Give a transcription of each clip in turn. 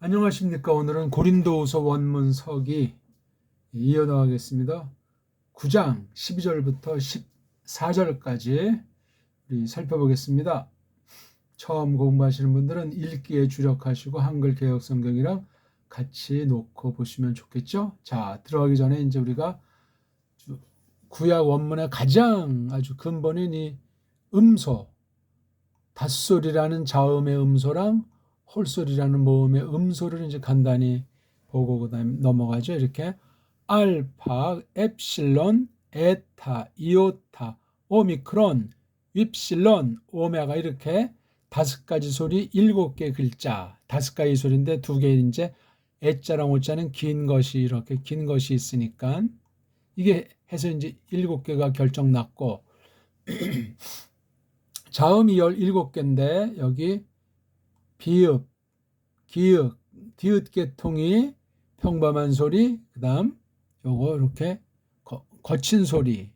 안녕하십니까. 오늘은 고린도후서 원문 서기 이어나가겠습니다. 9장 12절부터 14절까지 우리 살펴보겠습니다. 처음 공부하시는 분들은 읽기에 주력하시고 한글 개역 성경이랑 같이 놓고 보시면 좋겠죠. 자, 들어가기 전에 이제 우리가 구약 원문의 가장 아주 근본인 이 음소, 닷소리라는 자음의 음소랑 홀소리라는 모음의 음소를 이제 간단히 보고 그다음에 넘어가죠. 이렇게 알파, 엡실론, 에타, 이오타, 오미크론, 윕실론, 오메가 이렇게 5가지 소리 7개 글자, 5가지 소리인데 2개 이제 에자랑 오자는 긴 것이 이렇게 긴 것이 있으니까 이게 해서 이제 7개가 결정 났고 자음이 17개인데 여기 비읍, 기읍, 디귿 계통이 평범한 소리, 그 다음 요거 이렇게 거친 소리,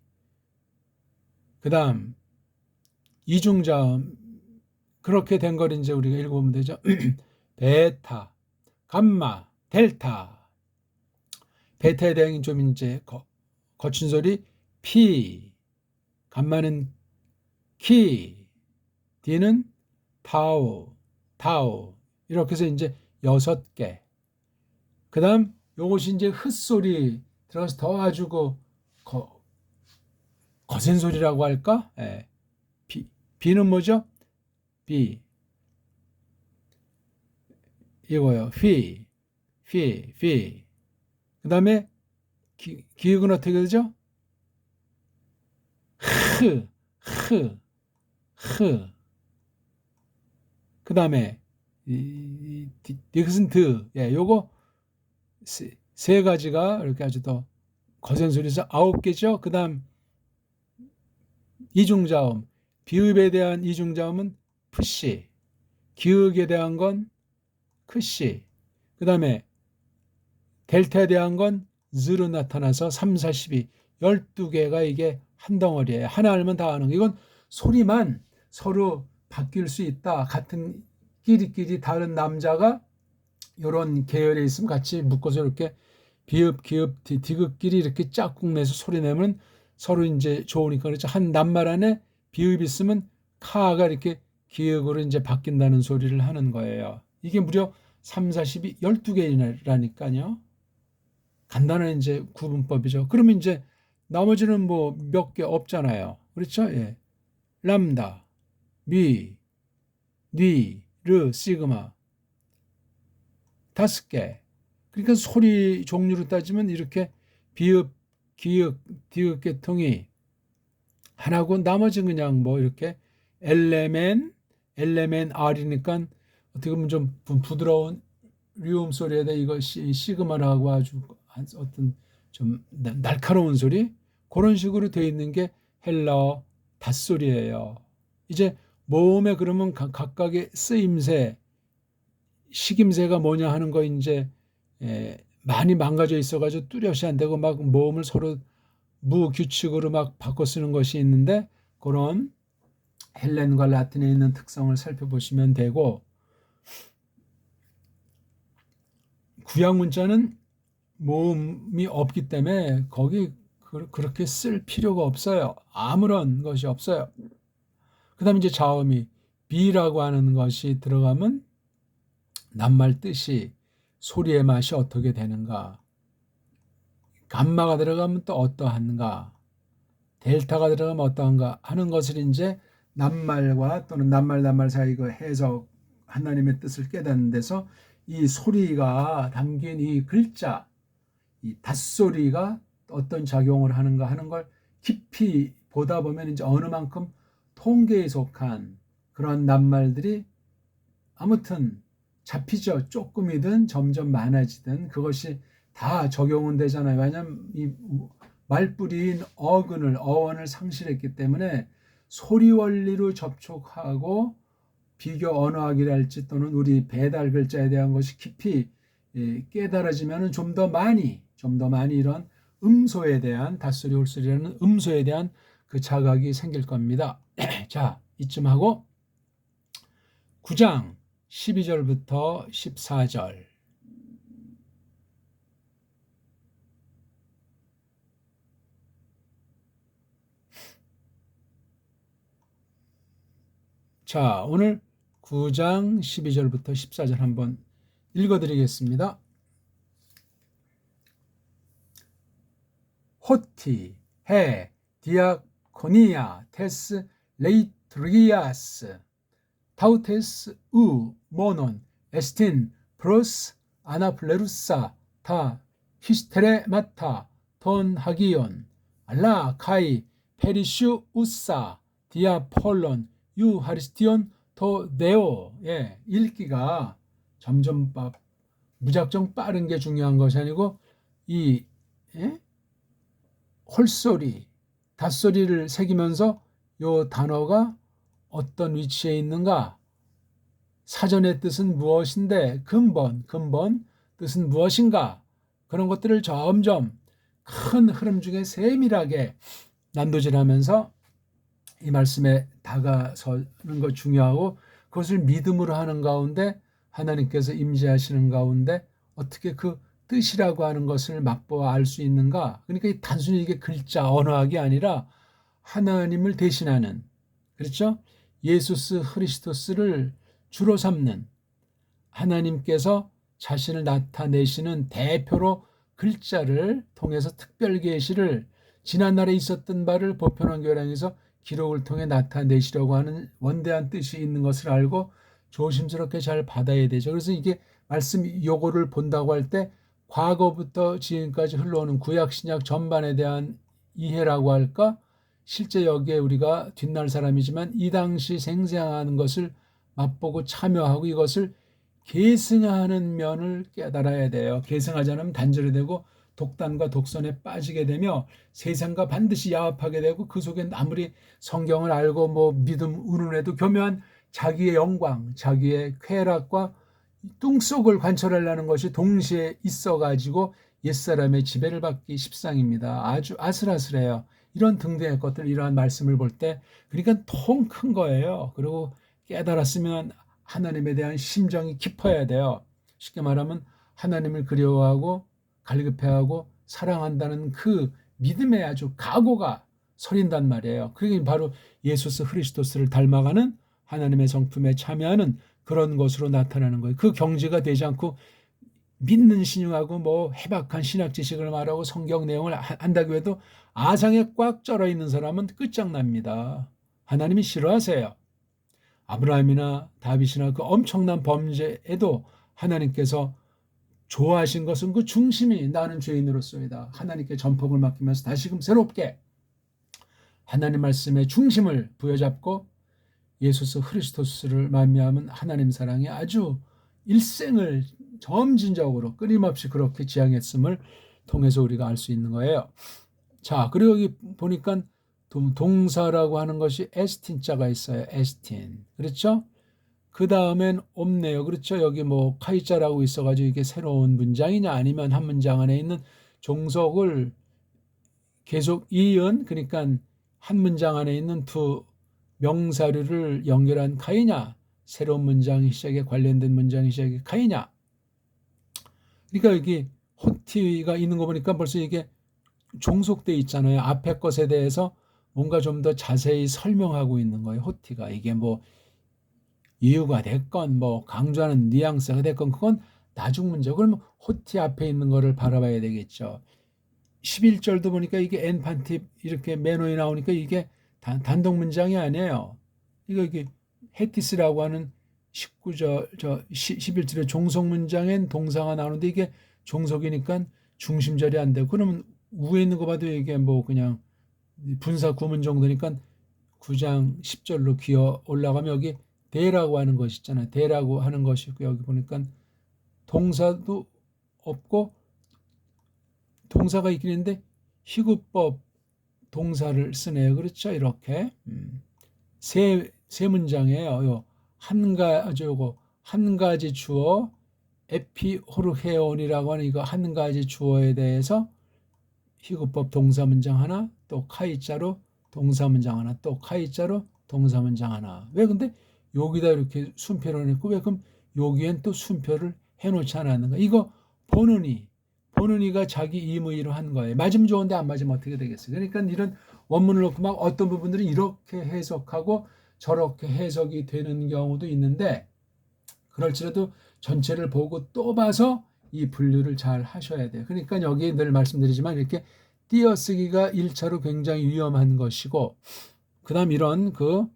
그 다음 이중자음 그렇게 된 걸 이제 우리가 읽어보면 되죠. 베타, 감마, 델타. 베타에 대한 좀 이제 거친 소리 피, 감마는 키, 디는 타우, 타우 이렇게 해서 이제 6개. 그 다음 요것이 이제 헛소리 들어가서 더 아주 거센 소리라고 할까? 예. 비는 뭐죠? 비 이거요. 휘. 그 다음에 기역은 어떻게 되죠? 흐. 그 다음에 이것은 드. 예, 요거 세 가지가 이렇게 아주 더 거센 소리에서 9개죠. 그 다음 이중자음, 비읍에 대한 이중자음은 푸시, 기역에 대한 건 크시, 그 다음에 델타에 대한 건 즈로 나타나서 3, 4, 12, 12개가 이게 한 덩어리예요. 하나 알면 다 아는 거. 이건 소리만 서로 바뀔 수 있다. 같은 끼리끼리 다른 남자가 이런 계열에 있으면 같이 묶어서 이렇게 비읍, 기읍, 디귿끼리 이렇게 짝꿍 내서 소리 내면 서로 이제 좋으니까 그렇죠. 한 낱말 안에 비읍이 있으면 카가 이렇게 기역으로 이제 바뀐다는 소리를 하는 거예요. 이게 무려 3, 4, 12, 12개라니까요. 간단한 이제 구분법이죠. 그러면 이제 나머지는 뭐 몇 개 없잖아요. 그렇죠? 예. 람다, 미, 니, 르, 시그마 5개. 그러니까 소리 종류로 따지면 이렇게 비읍, 기역, 디귿 계통이 하나고 나머지는 그냥 뭐 이렇게 엘레멘 R이니까 어떻게 보면 좀 부드러운 리움 소리에다 이거 시그마라고 아주 어떤 좀 날카로운 소리 그런 식으로 되어 있는 게 헬라어 닷소리예요. 이제 모음에 그러면 각각의 쓰임새 식임새가 뭐냐 하는 거 이제 많이 망가져 있어가지고 뚜렷이 안 되고 막 모음을 서로 무규칙으로 막 바꿔 쓰는 것이 있는데 그런 헬렌과 라틴에 있는 특성을 살펴보시면 되고 구약 문자는 모음이 없기 때문에 거기 그렇게 쓸 필요가 없어요. 아무런 것이 없어요. 그 다음에 이제 자음이 비라고 하는 것이 들어가면 낱말 뜻이 소리의 맛이 어떻게 되는가, 감마가 들어가면 또 어떠한가, 델타가 들어가면 어떠한가 하는 것을 이제 낱말과 또는 낱말 사이 그 해석 하나님의 뜻을 깨닫는 데서 이 소리가 담긴 이 글자, 이 닷소리가 어떤 작용을 하는가 하는 걸 깊이 보다 보면 이제 어느 만큼 통계에 속한 그런 낱말들이 아무튼 잡히죠. 조금이든 점점 많아지든 그것이 다 적용은 되잖아요. 왜냐하면 이 말뿌리인 어원을 상실했기 때문에 소리 원리로 접촉하고 비교 언어학이랄지 또는 우리 배달 글자에 대한 것이 깊이 깨달아지면 좀 더 많이 이런 음소에 대한 닷소리 홀소리라는 음소에 대한 그 자각이 생길 겁니다. 자, 이쯤 하고 9장 12절부터 14절 자, 오늘 9장 12절부터 14절 한번 읽어드리겠습니다. 호티, 해, 디아코니아, 테스, 레이트리아스, 타우테스, 우, 모논, 에스틴, 프로스, 아나플레루사, 타, 히스테레마타, 돈 하기온, 알라, 카이, 페리슈, 우사, 디아폴론, 유, 하리스티온, 토, 네오. 예, 읽기가 점점 무작정 빠른 게 중요한 것이 아니고 이 예? 홀소리, 닷소리를 새기면서 요 단어가 어떤 위치에 있는가, 사전의 뜻은 무엇인데 근본 뜻은 무엇인가, 그런 것들을 점점 큰 흐름 중에 세밀하게 난도질하면서 이 말씀에 다가서는 것 중요하고, 그것을 믿음으로 하는 가운데 하나님께서 임재하시는 가운데 어떻게 그 뜻이라고 하는 것을 맛보아 알 수 있는가. 그러니까 단순히 이게 글자 언어학이 아니라 하나님을 대신하는, 그렇죠? 예수스 크리스토스를 주로 삼는, 하나님께서 자신을 나타내시는 대표로 글자를 통해서 특별 계시를 지난날에 있었던 바를 보편왕교회에서 기록을 통해 나타내시려고 하는 원대한 뜻이 있는 것을 알고 조심스럽게 잘 받아야 되죠. 그래서 이게 말씀 요거를 본다고 할 때 과거부터 지금까지 흘러오는 구약 신약 전반에 대한 이해라고 할까? 실제 여기에 우리가 뒷날 사람이지만 이 당시 생생하는 것을 맛보고 참여하고 이것을 계승하는 면을 깨달아야 돼요. 계승하지 않으면 단절이 되고 독단과 독선에 빠지게 되며 세상과 반드시 야합하게 되고, 그 속에 아무리 성경을 알고 뭐 믿음 운운해도 교묘한 자기의 영광, 자기의 쾌락과 뚱속을 관철하려는 것이 동시에 있어가지고 옛사람의 지배를 받기 십상입니다. 아주 아슬아슬해요. 이런 등등의 것들, 이러한 말씀을 볼 때, 그러니까 통 큰 거예요. 그리고 깨달았으면 하나님에 대한 심정이 깊어야 돼요. 쉽게 말하면 하나님을 그리워하고 갈급해하고 사랑한다는 그 믿음의 아주 각오가 서린단 말이에요. 그게 바로 예수스 크리스토스를 닮아가는 하나님의 성품에 참여하는 그런 것으로 나타나는 거예요. 그 경지가 되지 않고 믿는 신용하고 뭐 해박한 신학 지식을 말하고 성경 내용을 한다고 해도 아상에 꽉 쩔어 있는 사람은 끝장납니다. 하나님이 싫어하세요. 아브라함이나 다윗이나 그 엄청난 범죄에도 하나님께서 좋아하신 것은 그 중심이 나는 죄인으로서이다. 하나님께 전폭을 맡기면서 다시금 새롭게 하나님 말씀의 중심을 부여잡고 예수스 크리스토스를 말미암은 하나님 사랑에 아주 일생을 점진적으로 끊임없이 그렇게 지향했음을 통해서 우리가 알 수 있는 거예요. 자, 그리고 여기 보니까 동사라고 하는 것이 에스틴자가 있어요. 에스틴. 그렇죠? 그 다음엔 없네요. 그렇죠? 여기 뭐 카이자라고 있어가지고 이게 새로운 문장이냐 아니면 한 문장 안에 있는 종속을 계속 이은, 그러니까 한 문장 안에 있는 두 명사류를 연결한 카이냐, 새로운 문장 시작에 관련된 문장 시작에 카이냐. 그러니까 여기 호티가 있는 거 보니까 벌써 이게 종속돼 있잖아요. 앞에 것에 대해서 뭔가 좀 더 자세히 설명하고 있는 거예요. 호티가 이게 뭐 이유가 됐건 뭐 강조하는 뉘앙스가 됐건 그건 나중 문제. 그러면 호티 앞에 있는 거를 바라봐야 되겠죠. 11절도 보니까 이게 엔판팁 이렇게 매너에 나오니까 이게 단독 문장이 아니에요. 이게 헤티스라고 하는 19절 11절의 종속 문장엔 동사가 나오는데 이게 종속이니까 중심절이 안 되고, 그러면 위에 있는 거 봐도 이게 뭐 그냥 분사 구문 정도니까 9장 10절로 기어 올라가면 여기 대라고 하는 것이 있잖아요. 대라고 하는 것이 있고, 여기 보니까 동사도 없고 동사가 있긴 있는데 희구법 동사를 쓰네요. 그렇죠? 이렇게 세 문장이에요. 한 가지 주어 에피호르헤온이라고 하는 이거 한 가지 주어에 대해서 희구법 동사 문장 하나, 또 카이자로 동사 문장 하나, 또 카이자로 동사 문장 하나. 왜 근데 여기다 이렇게 순표를 했고 왜 그럼 여기엔 또 순표를 해놓지 않았는가? 이거 보느니가 자기 임의로 한 거예요. 맞으면 좋은데 안 맞으면 어떻게 되겠어요? 그러니까 이런 원문을 놓고 막 어떤 부분들은 이렇게 해석하고 저렇게 해석이 되는 경우도 있는데 그럴지라도 전체를 보고 또 봐서 이 분류를 잘 하셔야 돼요. 그러니까 여기 늘 말씀드리지만 이렇게 띄어쓰기가 1차로 굉장히 위험한 것이고 그다음 이런 그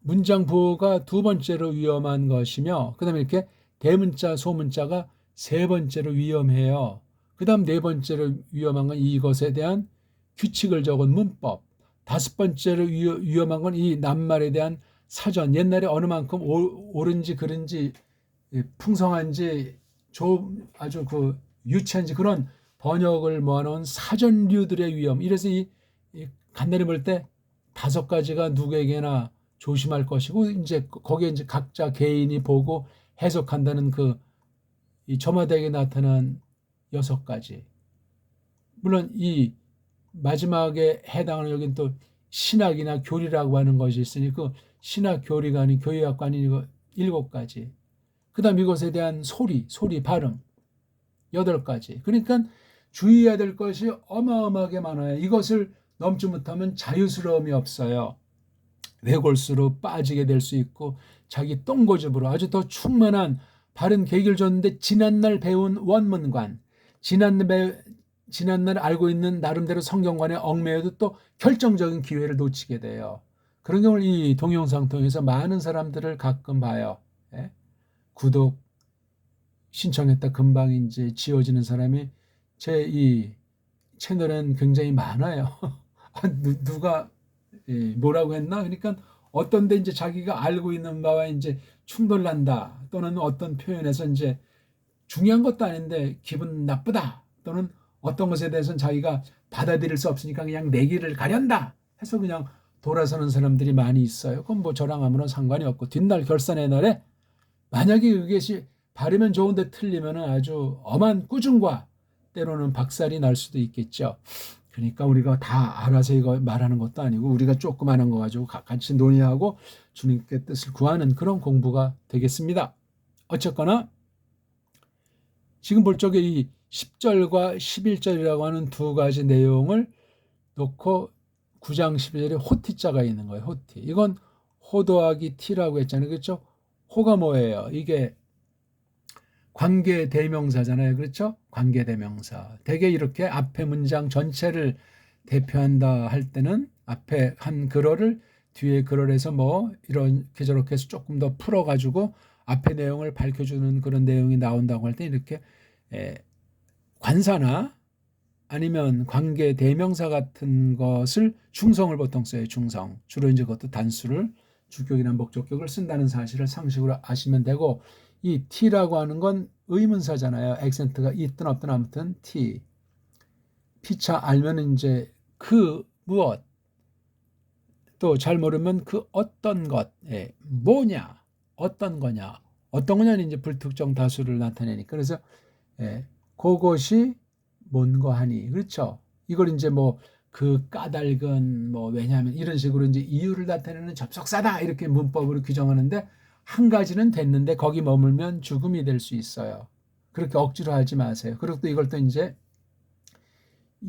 문장 부호가 두 번째로 위험한 것이며 그다음에 이렇게 대문자 소문자가 세 번째로 위험해요. 그다음 네 번째로 위험한 건 이것에 대한 규칙을 적은 문법. 다섯 번째로 위험한 건 이 낱말에 대한 사전. 옛날에 어느 만큼 옳은지 그른지 풍성한지 아주 그 유치한지 그런 번역을 모아놓은 사전류들의 위험. 이래서 이 간단히 볼 때 다섯 가지가 누구에게나 조심할 것이고 이제 거기에 이제 각자 개인이 보고 해석한다는 이 저마다에게 나타난 여섯 가지. 물론 이 마지막에 해당하는 여긴 또 신학이나 교리라고 하는 것이 있으니 그 신학 교리가 아닌 교회학과 아닌 이거 일곱 가지. 그다음 이것에 대한 소리 발음 여덟 가지. 그러니까 주의해야 될 것이 어마어마하게 많아요. 이것을 넘지 못하면 자유스러움이 없어요. 외골수로 빠지게 될 수 있고 자기 똥고집으로 아주 더 충만한 바른 계기를 줬는데 지난날 배운 원문관, 지난날 알고 있는 나름대로 성경관에 얽매여도 또 결정적인 기회를 놓치게 돼요. 그런 경우를 이 동영상 통해서 많은 사람들을 가끔 봐요. 예? 구독 신청했다 금방 이제 지워지는 사람이 제 이 채널엔 굉장히 많아요. 누가 뭐라고 했나? 그러니까 어떤 데 이제 자기가 알고 있는 바와 이제 충돌난다 또는 어떤 표현에서 이제 중요한 것도 아닌데 기분 나쁘다 또는 어떤 것에 대해서는 자기가 받아들일 수 없으니까 그냥 내 길을 가련다 해서 그냥 돌아서는 사람들이 많이 있어요. 그건 뭐 저랑 아무런 상관이 없고 뒷날 결산의 날에 만약에 그것이 바르면 좋은데 틀리면 아주 엄한 꾸중과 때로는 박살이 날 수도 있겠죠. 그러니까 우리가 다 알아서 이거 말하는 것도 아니고 우리가 조그마한 거 가지고 같이 논의하고 주님께 뜻을 구하는 그런 공부가 되겠습니다. 어쨌거나 지금 볼 적에 이 10절과 11절이라고 하는 두 가지 내용을 놓고 9장 12절에 호티자가 있는 거예요. 호티. 이건 호 더하기 티라고 했잖아요. 그렇죠? 호가 뭐예요? 이게 관계대명사잖아요. 그렇죠? 관계대명사. 대개 이렇게 앞에 문장 전체를 대표한다 할 때는 앞에 한 글어를 뒤에 글어에서 뭐 이렇게 저렇게 해서 조금 더 풀어가지고 앞에 내용을 밝혀주는 그런 내용이 나온다고 할 때 이렇게 관사나 아니면 관계대명사 같은 것을 중성을 보통 써요. 중성. 주로 이제 그것도 단수를 주격이나 목적격을 쓴다는 사실을 상식으로 아시면 되고 이 t라고 하는 건 의문사잖아요. 액센트가 있든 없든 아무튼 t. 피차 알면 이제 그 무엇 또 잘 모르면 그 어떤 것 뭐냐 어떤 거냐는 이제 불특정 다수를 나타내니까 그래서 그것이 뭔고 하니 그렇죠. 이걸 이제 뭐 그 까닭은 뭐 왜냐하면 이런 식으로 이제 이유를 나타내는 접속사다 이렇게 문법으로 규정하는데 한 가지는 됐는데 거기 머물면 죽음이 될 수 있어요. 그렇게 억지로 하지 마세요. 그리고 또 이걸 또 이제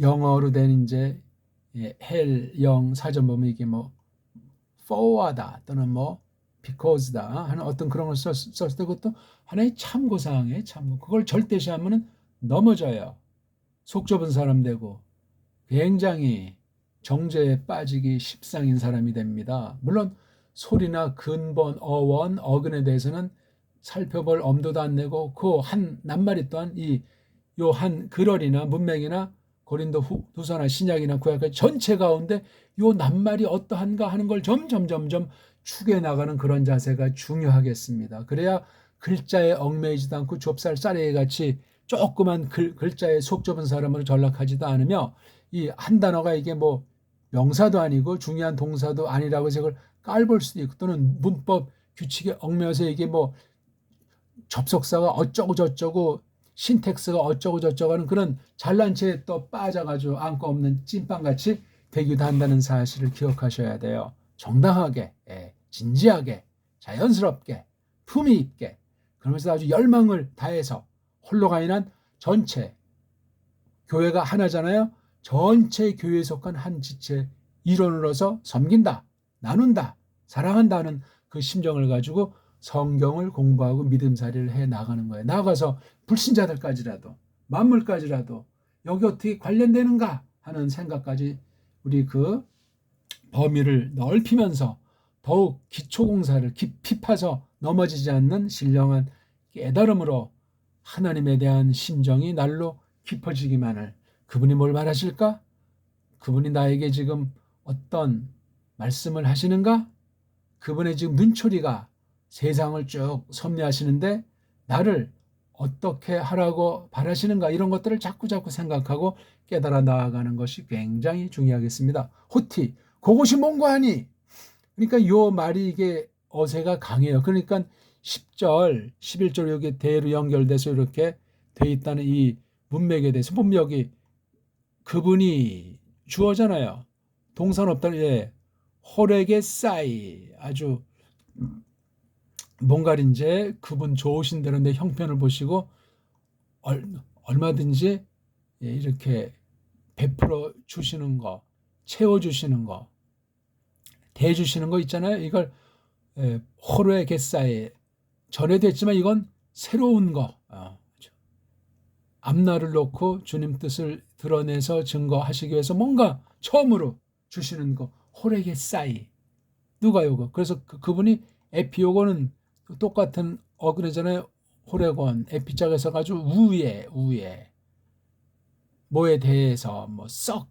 영어로 된 이제 헬 사전 보면 이게 뭐 for다 또는 뭐 because다 하는 어떤 그런 걸 썼을 때 그것도 하나의 참고사항이에요. 참고. 그걸 절대시하면 넘어져요. 속 좁은 사람 되고 굉장히 정죄에 빠지기 십상인 사람이 됩니다. 물론 소리나 근본, 어원, 어근에 대해서는 살펴볼 엄두도 안 내고 그 한 낱말이 또한 요 한 글얼이나 문맥이나 고린도 후서나 신약이나 구약까지 전체 가운데 요 낱말이 어떠한가 하는 걸 점점 추게 나가는 그런 자세가 중요하겠습니다. 그래야 글자에 얽매이지도 않고 좁쌀 쌀에 같이 조그만 글자에 속 좁은 사람으로 전락하지도 않으며 이 한 단어가 이게 뭐 명사도 아니고 중요한 동사도 아니라고 해서 그걸 깔볼 수도 있고 또는 문법 규칙에 얽매여서 이게 뭐 접속사가 어쩌고 저쩌고 신텍스가 어쩌고 저쩌고 하는 그런 잘난 체에 또 빠져가지고 안고 없는 찐빵같이 되기도 한다는 사실을 기억하셔야 돼요. 정당하게 진지하게 자연스럽게 품위 있게 그러면서 아주 열망을 다해서 홀로 가인한 전체 교회가 하나잖아요. 전체 교회에 속한 한 지체 일원으로서 섬긴다, 나눈다, 사랑한다는 그 심정을 가지고 성경을 공부하고 믿음살이를 해 나가는 거예요. 나아가서 불신자들까지라도 만물까지라도 여기 어떻게 관련되는가 하는 생각까지 우리 그 범위를 넓히면서 더욱 기초공사를 깊이 파서 넘어지지 않는 신령한 깨달음으로 하나님에 대한 심정이 날로 깊어지기만을. 그분이 뭘 말하실까? 그분이 나에게 지금 어떤 말씀을 하시는가? 그분의 지금 눈초리가 세상을 쭉 섭리하시는데 나를 어떻게 하라고 바라시는가? 이런 것들을 자꾸자꾸 생각하고 깨달아 나아가는 것이 굉장히 중요하겠습니다. 호티, 그것이 뭔가 하니? 그러니까 요 말이 이게 어세가 강해요. 그러니까 10절, 11절 여기 대로 연결돼서 이렇게 돼 있다는 이 문맥에 대해서 문맥이 그분이 주어잖아요. 동사는 없다는, 예. 홀에게 싸이. 아주 뭔가 이제 그분 좋으신 대로 내 형편을 보시고 얼마든지 이렇게 베풀어 주시는 거, 채워 주시는 거, 대 주시는 거 있잖아요. 이걸 호로의 겟사에 전에도 했지만 이건 새로운 거. 앞날을 놓고 주님 뜻을 드러내서 증거하시기 위해서 뭔가 처음으로 주시는 거. 호로의 겟사이. 누가 요거? 그래서 그분이 에피요거는 똑같은 어그레잖아요. 호레곤 에피짝에서 가지고 우에 뭐에 대해서 뭐 썩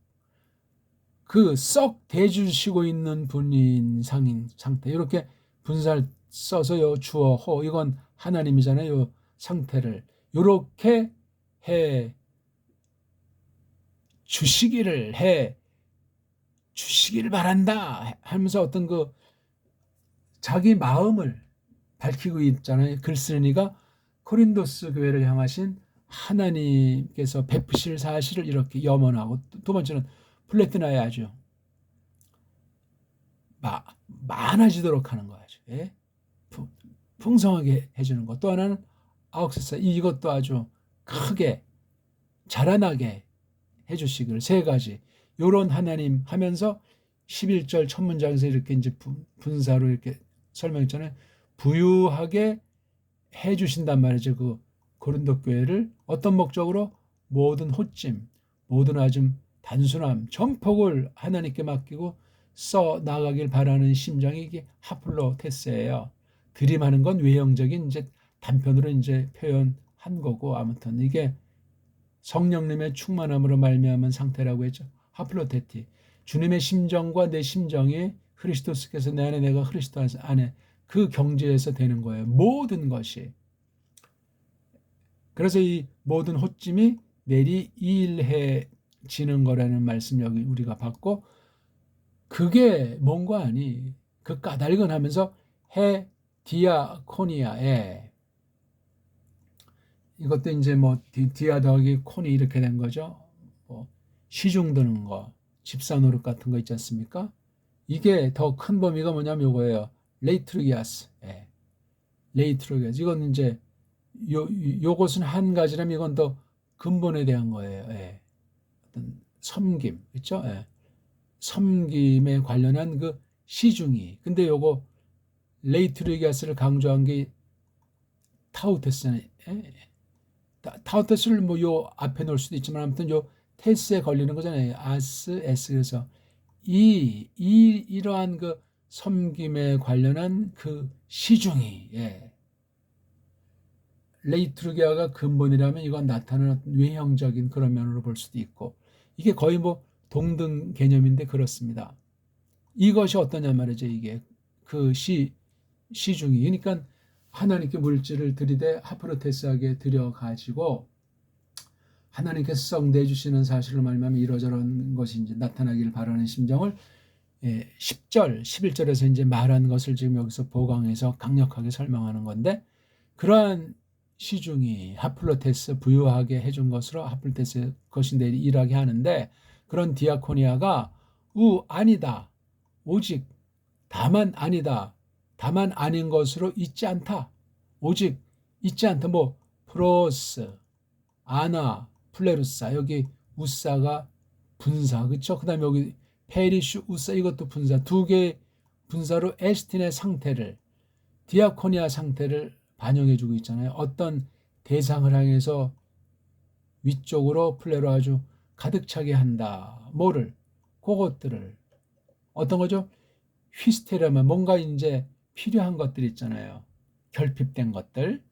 대주시고 있는 분인 상태. 이렇게 분사를 써서 요 주어 호 이건 하나님이잖아요. 요 상태를 요렇게 해 주시기를 바란다 하면서 어떤 그 자기 마음을 밝히고 있잖아요. 글 쓰는 이가 코린도스 교회를 향하신 하나님께서 베푸실 사실을 이렇게 염원하고, 두 번째는 플레티나에 아주 많아지도록 하는 거죠. 예? 풍성하게 해주는 것. 또 하나는 아옥세사, 이것도 아주 크게 자라나게 해주시길. 세 가지 요런 하나님 하면서 11절 첫 문장에서 이렇게 이제 분사로 이렇게 설명했잖아요. 부유하게 해주신단 말이죠. 그 고린도 교회를 어떤 목적으로? 모든 호찜, 모든 아좀 단순함, 전폭을 하나님께 맡기고 써 나가길 바라는 심정이 이게 하플로테스예요. 드림하는 건 외형적인 이제 단편으로 이제 표현한 거고, 아무튼 이게 성령님의 충만함으로 말미암은 상태라고 했죠. 하플로테티. 주님의 심정과 내 심정이 그리스도께서 내 안에, 내가 그리스도 안에, 그 경지에서 되는 거예요. 모든 것이. 그래서 이 모든 호찜이 내리 일해지는 거라는 말씀 여기 우리가 받고, 그게 뭔가 아니, 그 까닭은 하면서 해 디아코니아에, 이것도 이제 뭐 디아 더하기 코니 이렇게 된 거죠. 뭐 시중 드는 거, 집사 노릇 같은 거 있지 않습니까? 이게 더 큰 범위가 뭐냐면 요거예요. 레이트루기아스. 예. 레이트루기아스. 이건 이제 요것은 한 가지라면 이건 더 근본에 대한 거예요. 예. 어떤 섬김, 그렇죠? 예. 섬김에 관련한 그 시중이. 근데 요거 레이트루기아스를 강조한 게 타우테스잖아요. 예. 타우테스를 뭐 요 앞에 놓을 수도 있지만 아무튼 요 테스에 걸리는 거잖아요. 아스, 에스. 그래서 이러한 그 섬김에 관련한 그 시중이, 예. 레이트루기아가 근본이라면 이건 나타나는 외형적인 그런 면으로 볼 수도 있고, 이게 거의 뭐 동등 개념인데 그렇습니다. 이것이 어떠냐 말이죠. 이게 그 시중이. 그러니까 하나님께 물질을 들이대 하프로테스하게 들여가지고 하나님께서 썩 내주시는 사실을 말미암아 이러저런 것이 이제 나타나기를 바라는 심정을 10절, 11절에서 이제 말한 것을 지금 여기서 보강해서 강력하게 설명하는 건데, 그러한 시중이 하플로테스 부유하게 해준 것으로 하플로테스 것이 내리 일하게 하는데, 그런 디아코니아가 아니다, 오직, 다만 아니다, 다만 아닌 것으로 있지 않다, 오직 있지 않다. 뭐 프로스, 아나, 플레루사, 여기 우사가 분사, 그렇죠? 그다음에 여기 페리슈 우사, 이것도 분사, 두 개의 분사로 에스틴의 상태를, 디아코니아 상태를 반영해주고 있잖아요. 어떤 대상을 향해서 위쪽으로 플레로 아주 가득 차게 한다. 뭐를? 그것들을. 어떤 거죠? 휘스테리아면 뭔가 이제 필요한 것들 있잖아요. 결핍된 것들.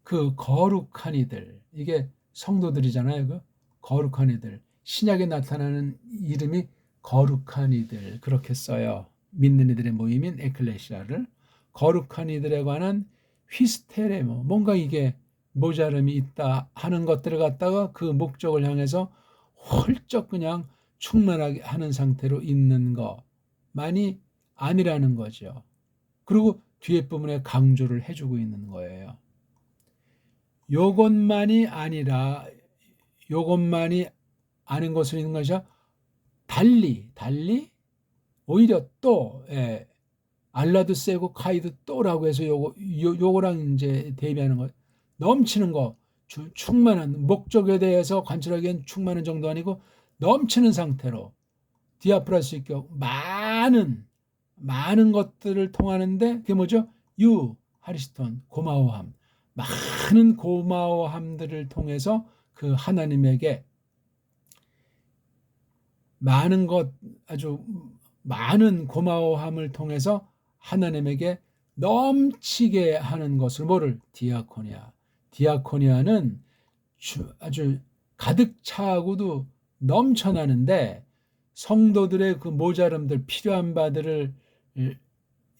그 거룩한 이들. 이게 성도들이잖아요. 그 거룩한 이들. 신약에 나타나는 이름이 거룩한 이들. 그렇게 써요. 믿는 이들의 모임인 에클레시아를. 거룩한 이들에 관한 휘스테레모. 뭔가 이게 모자름이 있다 하는 것들을 갖다가 그 목적을 향해서 훌쩍 그냥 충만하게 하는 상태로 있는 것만이 아니라는 거죠. 그리고 뒤에 부분에 강조를 해주고 있는 거예요. 요것만이 아니라 요것만이 아닌 것으로 있는 것이 달리 오히려 또 알라도 세고 카이도 또라고 해서 요거랑 이제 대비하는 거 넘치는 거 충만한 목적에 대해서 관찰하기엔 충만한 정도 아니고 넘치는 상태로 디아프라스 인격 많은 것들을 통하는데 그게 뭐죠? 하리스톤 고마워함 많은 고마워함들을 통해서 그 하나님에게 아주 많은 고마워함을 통해서 하나님에게 넘치게 하는 것을 뭐를? 디아코니아는 아주 가득 차고도 넘쳐나는데 성도들의 그 모자람들 필요한 바들을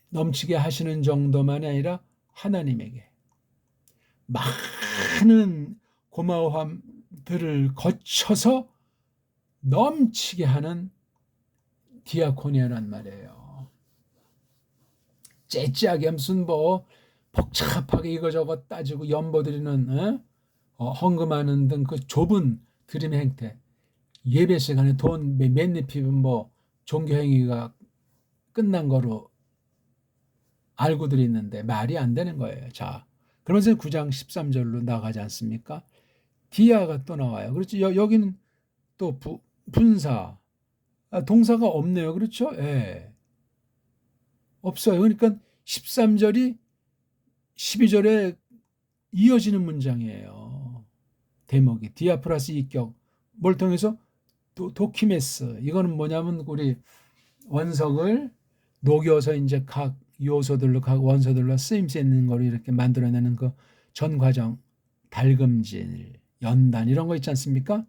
넘치게 하시는 정도만이 아니라 하나님에게 많은 고마워함들을 거쳐서 넘치게 하는 디아코니아란 말이에요. 째째하게 무슨 뭐 복잡하게 이거저거 따지고 연보드리는 헌금하는 등 그 좁은 드림의 행태, 예배 시간에 돈 맨입히면 뭐 종교행위가 끝난 거로 알고들 있는데 말이 안 되는 거예요. 자, 그러면서 9장 13절로 나가지 않습니까? 디아가 또 나와요. 그렇죠? 여기는 또 분사, 동사가 없네요. 그렇죠? 예. 없어요. 그러니까 13절이 12절에 이어지는 문장이에요. 대목이 디아 플러스 이격 뭘 통해서 도키메스. 이거는 뭐냐면 우리 원석을 녹여서 이제 각 요소들로 각 원소들로 쓰임새 있는 걸 이렇게 만들어내는 그 전 과정, 달금질, 연단 이런 거 있지 않습니까?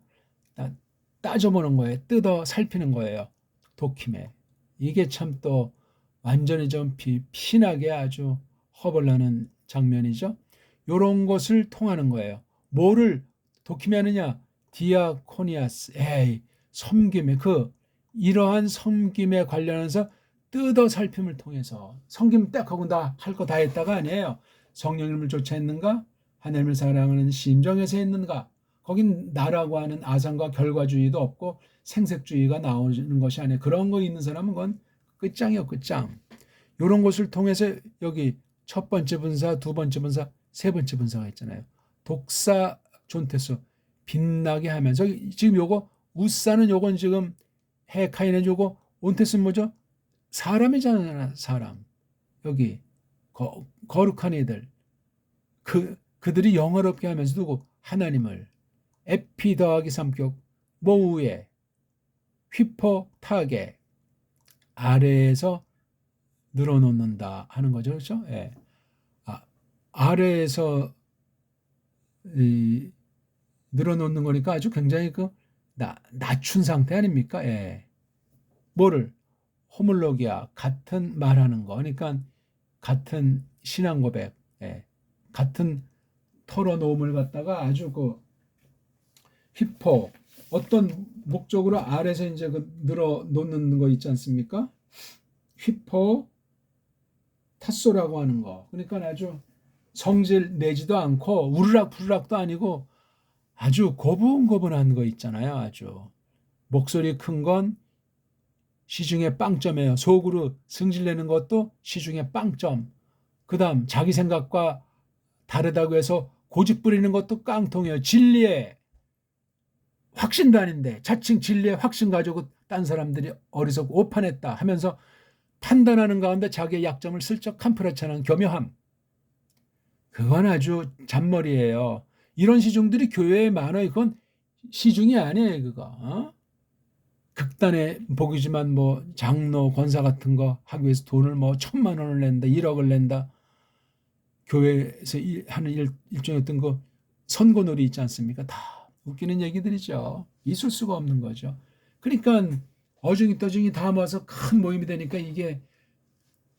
따져보는 거예요. 뜯어 살피는 거예요. 도키메. 이게 참 또 완전히 좀 피나게 아주 허벌나는 장면이죠. 이런 것을 통하는 거예요. 뭐를 도키메하느냐? 디아코니아스. 섬김에 이러한 섬김에 관련해서 뜯어 살핌을 통해서 섬김 딱 하고 나 할 거 다 했다가 아니에요. 성령님을 쫓아 했는가? 하나님을 사랑하는 심정에서 했는가? 거긴 나라고 하는 아상과 결과주의도 없고 생색주의가 나오는 것이 아니에요. 그런 거 있는 사람은 그건 끝장이요, 끝장. 이런 것을 통해서 여기 첫 번째 분사, 두 번째 분사, 세 번째 분사가 있잖아요. 독사 존테수 빛나게 하면서 지금 요거 우사는 요건 지금 헤카이는 요거 온테스는 뭐죠? 사람이잖아요, 사람. 여기 거룩한 애들 그들이 영화롭게 하면서 누구? 하나님을 에피 더하기 삼격 모우에 휘퍼 타게 아래에서 늘어놓는다 하는 거죠. 그렇죠? 예. 아래에서 늘어놓는 거니까 아주 굉장히 낮춘 상태 아닙니까? 예. 뭐를? 호물로기야 같은 말하는 거. 그러니까 같은 신앙 고백, 같은 털어놓음을 갖다가 아주 휘포 어떤 목적으로 아래서 이제 늘어놓는 거 있지 않습니까? 휘포 탓소라고 하는 거. 그러니까 아주 성질 내지도 않고 우르락부르락도 아니고 아주 고분고분한 거 있잖아요. 아주 목소리 큰 건 시중에 빵점이에요. 속으로 승질내는 것도 시중에 빵점. 그 다음 자기 생각과 다르다고 해서 고집 부리는 것도 깡통이에요. 진리에 확신도 아닌데 자칭 진리에 확신 가지고 딴 사람들이 어리석고 오판했다 하면서 판단하는 가운데 자기의 약점을 슬쩍 캄프라치는 교묘함. 그건 아주 잔머리예요. 이런 시중들이 교회에 많아요. 그건 시중이 아니에요, 그거. 극단의 복이지만 뭐 장로, 권사 같은 거 하기 위해서 돈을 뭐 1,000만 원을 낸다, 1억을 낸다. 교회에서 하는 일종의 어떤 거 선거놀이 있지 않습니까? 다 웃기는 얘기들이죠. 있을 수가 없는 거죠. 그러니까 어중이 떠중이 다 모아서 큰 모임이 되니까 이게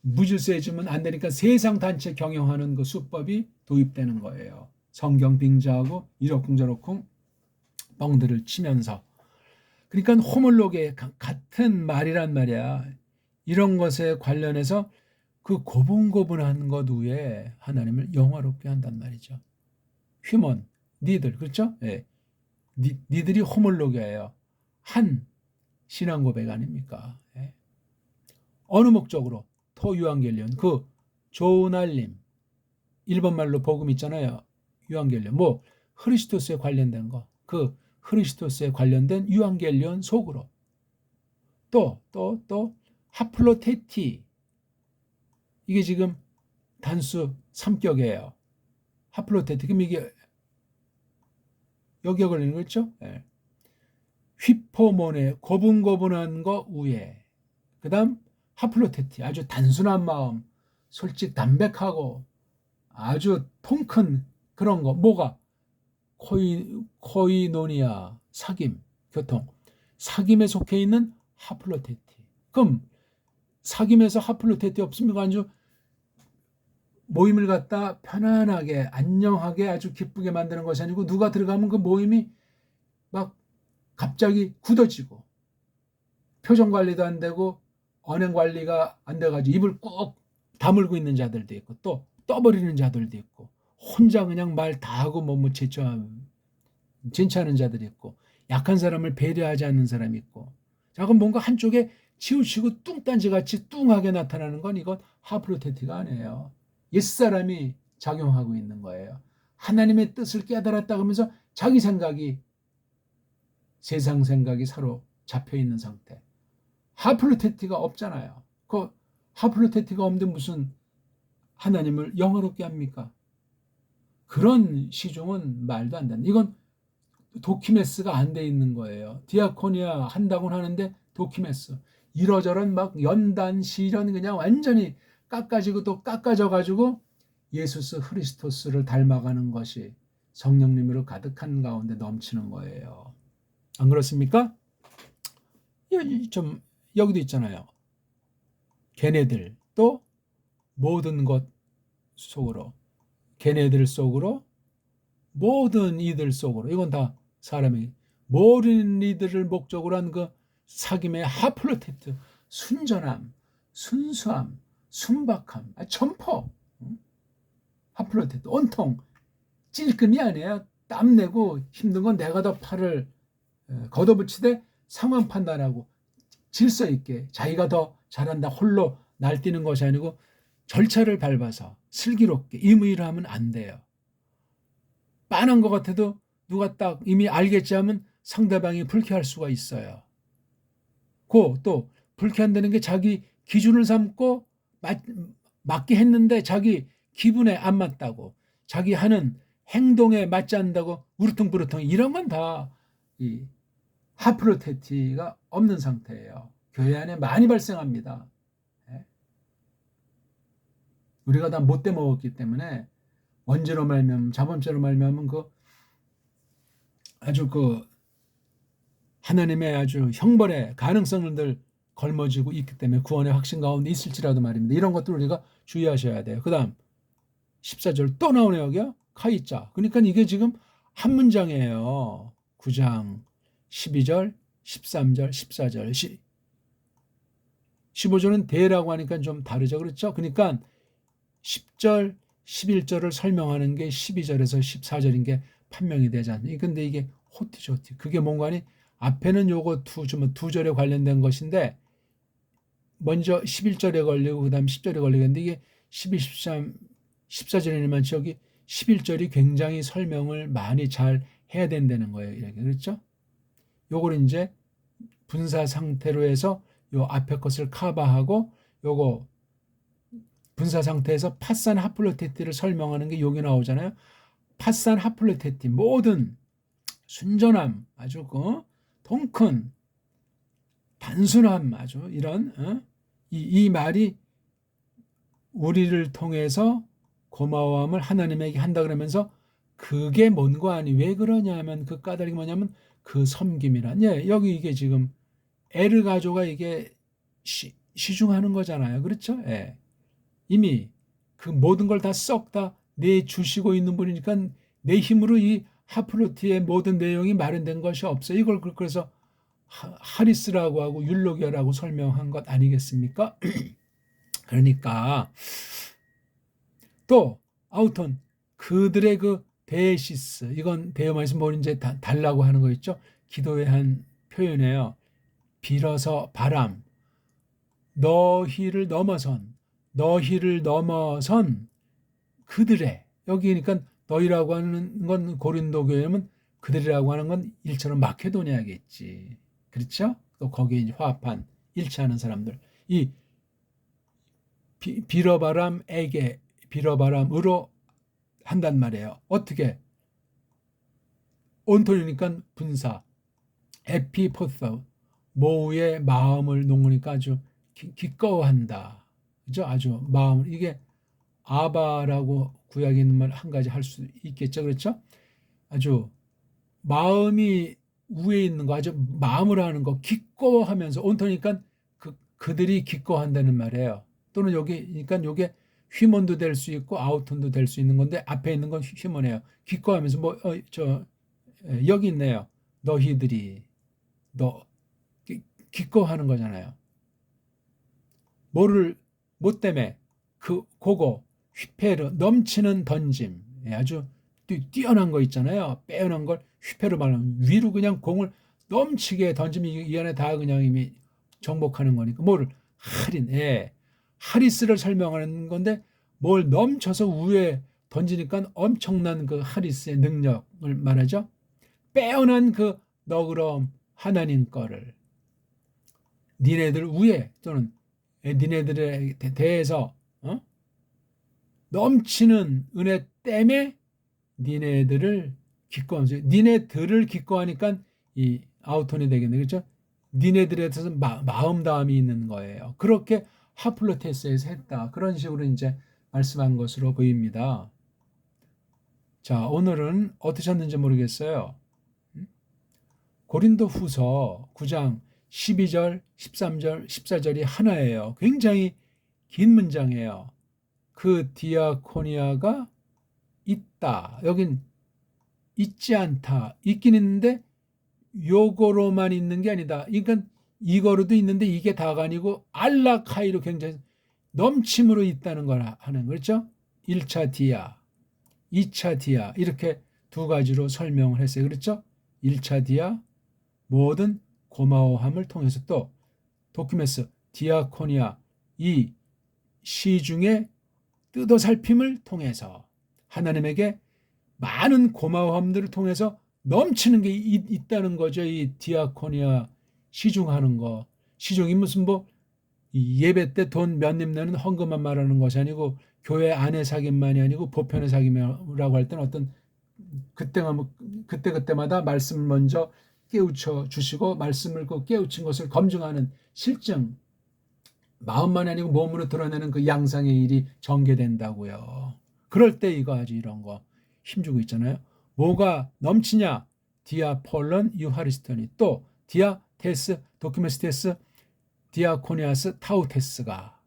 무질서해지면 안 되니까 세상 단체 경영하는 그 수법이 도입되는 거예요. 성경 빙자하고 이러쿵 저러쿵 뻥들을 치면서. 그러니까 호몰로게 같은 말이란 말이야. 이런 것에 관련해서 그 고분고분한 것 위에 하나님을 영화롭게 한단 말이죠. 휴먼, 니들, 그렇죠? 예. 니들이 호몰로게예요. 한 신앙 고백 아닙니까? 예. 어느 목적으로? 토유한겔리온, 그 좋은 알림, 일본말로 복음 있잖아요. 유한겔리온, 뭐 흐리스토스에 관련된 거, 그 흐리스토스에 관련된 유한겔리온 속으로 또 하플로테티, 이게 지금 단수 3격이에요. 하플로테티, 그럼 이게 여기에 걸리는 거 있죠? 예. 휘포몬의 고분고분한 거 위에, 그 다음 하플로테티, 아주 단순한 마음, 솔직 담백하고 아주 통큰 그런 거. 뭐가? 코이노니아, 사귐, 교통. 사귐에 속해 있는 하플로테티. 그럼 사귐에서 하플로테티 없으면 아주 모임을 갖다 편안하게 안녕하게 아주 기쁘게 만드는 것이 아니고, 누가 들어가면 그 모임이 막 갑자기 굳어지고 표정 관리도 안 되고 언행 관리가 안 돼가지고 입을 꾹 다물고 있는 자들도 있고, 또 떠버리는 자들도 있고, 혼자 그냥 말 다 하고 뭐 진짜하는 자들이 있고, 약한 사람을 배려하지 않는 사람이 있고. 자, 그럼 뭔가 한쪽에 치우치고 뚱딴지같이 뚱하게 나타나는 건 이건 하프로테티가 아니에요. 옛사람이 작용하고 있는 거예요. 하나님의 뜻을 깨달았다 그러면서 자기 생각이, 세상 생각이 서로 잡혀 있는 상태. 하플로테티가 없잖아요. 그 하플로테티가 없는데 무슨 하나님을 영화롭게 합니까? 그런 시종은 말도 안 된다. 이건 도키메스가 안 돼 있는 거예요. 디아코니아 한다고는 하는데 도키메스. 이러저런 막 연단, 시련 그냥 완전히 깎아지고 또 깎아져 가지고 예수스 흐리스토스를 닮아가는 것이 성령님으로 가득한 가운데 넘치는 거예요. 안 그렇습니까? 좀 여기도 있잖아요. 걔네들 또 모든 것 속으로, 걔네들 속으로, 모든 이들 속으로. 이건 다 사람이 모든 이들을 목적으로 한 그 사귐의 하플로테트, 순전함, 순수함, 순박함, 점퍼. 하플로테트 온통 찔끔이 아니에요. 땀내고 힘든 건 내가 더 팔을 걷어붙이되 상황 판단하고 질서 있게 자기가 더 잘한다 홀로 날뛰는 것이 아니고 절차를 밟아서 슬기롭게 임의를 하면 안 돼요. 빤한 것 같아도 누가 딱 이미 알겠지 하면 상대방이 불쾌할 수가 있어요. 또 불쾌한다는 게 자기 기준을 삼고 맞게 했는데 자기 기분에 안 맞다고, 자기 하는 행동에 맞지 않는다고 우르퉁부르퉁, 이런 건 다 이 하프로테티가 없는 상태예요. 교회 안에 많이 발생합니다. 우리가 다 못돼 먹었기 때문에 원죄로 말미암음, 자범죄로 말미암은 아주 하나님의 아주 형벌의 가능성을 늘 걸머지고 있기 때문에 구원의 확신 가운데 있을지라도 말입니다. 이런 것들 우리가 주의하셔야 돼요. 그 다음 14절 또 나오네요. 여기요. 카이자. 그러니까 이게 지금 한 문장이에요. 9장 12절, 13절, 14절. 15절은 대라고 하니까 좀 다르죠. 그렇죠? 그러니까 10절, 11절을 설명하는 게 12절에서 14절인 게 판명이 되지 않습니까? 근데 이게 호티조티. 그게 뭔가 하니 앞에는 요거 두 절에 관련된 것인데 먼저 11절에 걸리고 그다음 10절에 걸리겠는데, 이게 12, 13, 14절이면 저기 11절이 굉장히 설명을 많이 잘 해야 된다는 거예요. 이렇게. 그렇죠? 요걸 이제 분사 상태로 해서 요 앞에 것을 커버하고 요거 분사 상태에서 파산 하플로테티를 설명하는 게 여기 나오잖아요. 파산 하플로테티 모든 순전함 아주 통큰 단순함 아주 이런 이 말이 우리를 통해서 고마워함을 하나님에게 한다 그러면서 그게 뭔고 아니 왜 그러냐면 그 까닭이 뭐냐면 그 섬김이란 여기 이게 지금 에르 가조가 이게 시중하는 거잖아요. 그렇죠? 예. 이미 그 모든 걸 다 썩 다 내주시고 있는 분이니까 내 힘으로 이 하플로티의 모든 내용이 마련된 것이 없어요. 이걸 그래서 하리스라고 하고 율로기아라고 설명한 것 아니겠습니까? 그러니까 또 아우톤 그들의 그 데시스 이건 데어마이스 뭐 이제 달라고 하는 거 있죠. 기도의 한 표현이에요. 빌어서 바람 너희를 넘어선 그들의 여기 그러니까 너희라고 하는 건 고린도 교회면 그들이라고 하는 건 일처럼 마케도니아겠지. 그렇죠? 또 거기에 이제 화합한 일치하는 사람들 이 빌어바람으로 한단 말이에요. 어떻게? 온토니니까 분사, 에피포서 모우의 마음을 놓으니까 아주 기꺼워한다. 그죠? 아주 마음을 이게 아바라고 구약에 있는 말 한 가지 할 수 있겠죠. 그렇죠? 아주 마음이 위에 있는 거 아주 마음으로 하는 거 기꺼워하면서 온토니까 그들이 기꺼워한다는 말이에요. 또는 여기 그러니까 요게 휴먼도 될 수 있고 아우톤도 될 수 있는 건데 앞에 있는 건 휴먼이에요. 기꺼워하면서 여기 있네요. 너희들이 기꺼워하는 거잖아요. 뭐 때문에 그거 휘페르 넘치는 던짐 아주 뛰어난 거 있잖아요. 빼어난 걸 휘페르 말하면 위로 그냥 공을 넘치게 던지면 이 안에 다 그냥 이미 정복하는 거니까 뭐를 하리스를 설명하는 건데 뭘 넘쳐서 위에 던지니까 엄청난 그 하리스의 능력을 말하죠. 빼어난 그 너그러움 하나님 거를 니네들 위에 또는 니네들에 대해서 넘치는 은혜 때문에 니네들을 기꺼워하면서 니네들을 기꺼워하니까 이 아우톤이 되겠네. 그렇죠? 니네들에 대해서 마음 다함이 있는 거예요. 그렇게 하플로테스에서 했다. 그런 식으로 이제 말씀한 것으로 보입니다. 자, 오늘은 어떠셨는지 모르겠어요. 고린도 후서 9장 12절, 13절, 14절이 하나예요. 굉장히 긴 문장이에요. 그 디아코니아가 있다. 여긴 있지 않다. 있긴 있는데 요거로만 있는 게 아니다. 그러니까 이거로도 있는데 이게 다가 아니고 알라카이로 굉장히 넘침으로 있다는 걸 하는 거죠. 1차 디아, 2차 디아 이렇게 두 가지로 설명을 했어요. 그렇죠? 1차 디아 모든 고마워함을 통해서 또 도키메스 디아코니아 이 시중의 뜯어살핌을 통해서 하나님에게 많은 고마움들을 통해서 넘치는 게 있다는 거죠. 이 디아코니아 시중하는 거. 시중이 무슨 뭐 예배 때 돈 몇 님 내는 헌금만 말하는 것이 아니고 교회 안에 사귐만이 아니고 보편의 사귐이라고 할 때는 어떤 그때마다 말씀을 먼저 깨우쳐 주시고 말씀을 그 깨우친 것을 검증하는 실증 마음만이 아니고 몸으로 드러내는 그 양상의 일이 전개된다고요. 그럴 때 이거 아주 이런 거 힘주고 있잖아요. 뭐가 넘치냐? 디아폴론 유하리스토니 또 디아테스 도키메스테스 디아코니아스 타우테스가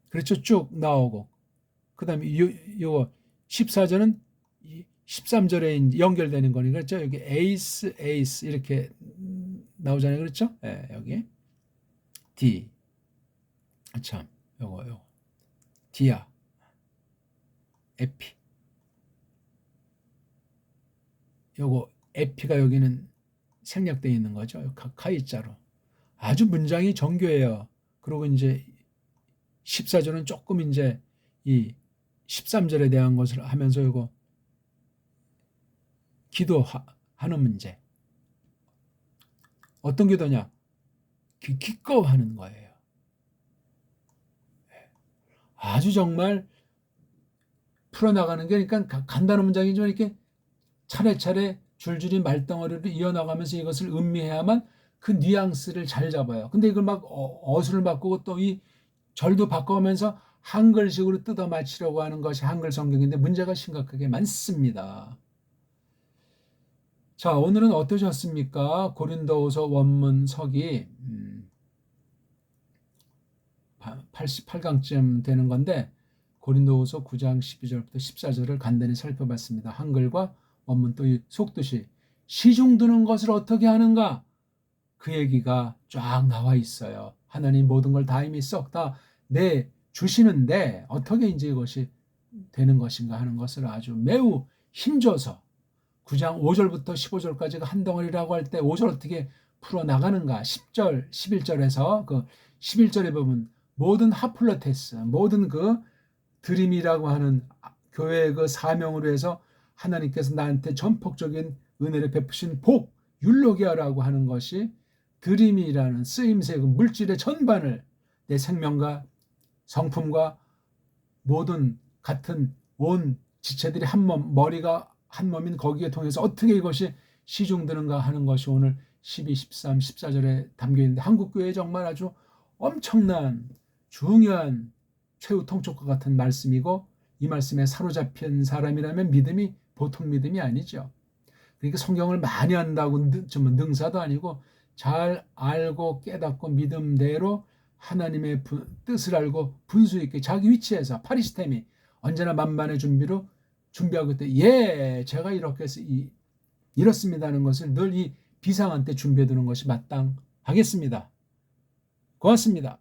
그렇죠. 쭉 나오고 그 다음에 요거 14절은 13절에 연결되는 거니까 그렇죠. 여기 에이스 이렇게 나오잖아요. 그렇죠. 네, 여기 D 참 요거 디아 에피 요거 에피가 여기는 생략되어 있는 거죠. 카이자로 아주 문장이 정교해요. 그리고 이제 14절은 조금 이제 이 13절에 대한 것을 하면서 이거 기도하는 문제 어떤 기도냐 기꺼워하는 거예요. 아주 정말 풀어나가는 게, 그러니까 간단한 문장이지만 이렇게 차례차례 줄줄이 말덩어리로 이어나가면서 이것을 음미해야만 그 뉘앙스를 잘 잡아요. 근데 이걸 막 어수를 바꾸고 또 이 절도 바꿔가면서 한글식으로 뜯어 맞추려고 하는 것이 한글 성경인데 문제가 심각하게 많습니다. 자, 오늘은 어떠셨습니까? 고린도후서 원문석이 88강쯤 되는 건데 고린도후서 9장 12절부터 14절을 간단히 살펴봤습니다. 한글과 원문 또 이 속뜻이 시중 드는 것을 어떻게 하는가? 그 얘기가 쫙 나와 있어요. 하나님 모든 걸 다 이미 썩 다 내 주시는데 어떻게 이제 이것이 되는 것인가 하는 것을 아주 매우 힘줘서 9장 5절부터 15절까지가 한 덩어리라고 할 때 5절 어떻게 풀어나가는가 10절, 11절에서 그 11절에 보면 모든 하플러테스, 모든 그 드림이라고 하는 교회의 그 사명으로 해서 하나님께서 나한테 전폭적인 은혜를 베푸신 복, 율로기아라고 하는 것이 드림이라는 쓰임새, 그 물질의 전반을 내 생명과 성품과 모든 같은 온 지체들이 한 몸, 머리가 한 몸인 거기에 통해서 어떻게 이것이 시중드는가 하는 것이 오늘 12, 13, 14절에 담겨 있는데 한국교회에 정말 아주 엄청난 중요한 최후 통촉과 같은 말씀이고 이 말씀에 사로잡힌 사람이라면 믿음이 보통 믿음이 아니죠. 그러니까 성경을 많이 안다고 능사도 아니고 잘 알고 깨닫고 믿음대로 하나님의 뜻을 알고 분수 있게 자기 위치에서 파리시템이 언제나 만반의 준비로 준비하고 있다. 제가 이렇게 해서 이렇습니다 하는 것을 늘 이 비상한 때 준비해 두는 것이 마땅하겠습니다. 고맙습니다.